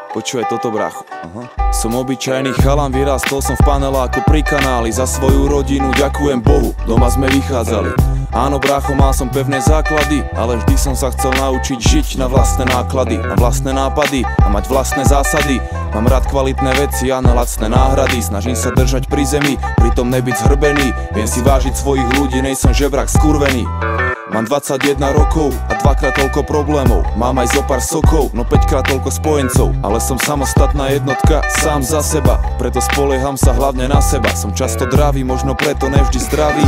Počúvaj toto, brácho. Som obyčajný chalan, vyrastol som v paneláku pri kanáli. Za svoju rodinu ďakujem Bohu, doma sme vychádzali. Áno, brácho, mal som pevné základy, ale vždy som sa chcel naučiť žiť na vlastné náklady, na vlastné nápady a mať vlastné zásady. Mám rád kvalitné veci a na lacné náhrady. Snažím sa držať pri zemi, pritom nebyť zhrbený. Viem si vážiť svojich ľudí, nejsem žebrak skurvený. Mám 21 rokov a 2-krát toľko problémov. Mám aj zo pár sokov, no 5-krát toľko spojencov. Ale som samostatná jednotka, sám za seba. Preto spolieham sa hlavne na seba. Som často dravý, možno preto nevždy zdravý.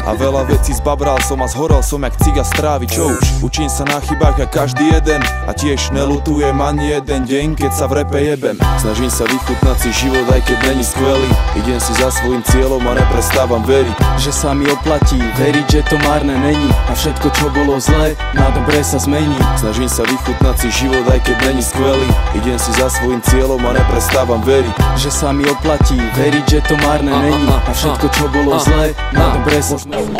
A veľa vecí zbabral som a zhorel som jak ciga z trávy. Čo už? Učím sa na chybách a každý jeden. A tiež nelutujem ani jeden deň, keď sa v repe jebem. Snažím sa vychutnať si život, aj keď není skvelý. Idem si za svojím cieľom a neprestávam veriť, že sa mi oplatí veriť, že to márne není. A všetko, čo bolo zlé, na dobre sa zmení. Snažím sa vychutnať si život, aj keď není skvelý. Idem si za svojím cieľom a neprestávam veriť, že sa mi oplatí veriť, že to márne není. A všetko, čo bolo zlé, na dobre sa zmení.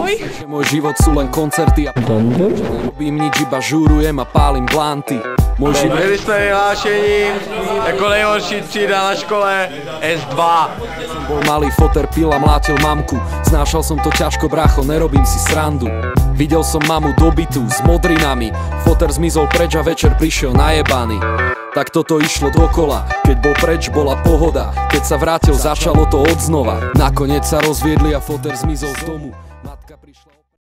Môj život sú len koncerty a nerobím nič, iba žúrujem a pálim blanty. Môj život... Byli jsme vyhlášení jako nejhorší třída na škole S2. Som bol malý, foter pil a mlátil mamku. Znášal som to ťažko, brácho, nerobím si srandu. Videl som mamu dobitú s modrinami. Foter zmizol preč a večer prišiel najebaný. Tak toto išlo dokola, keď bol preč, bola pohoda. Keď sa vrátil, začalo to odznova. Nakoniec sa rozviedli a foter zmizol z domu.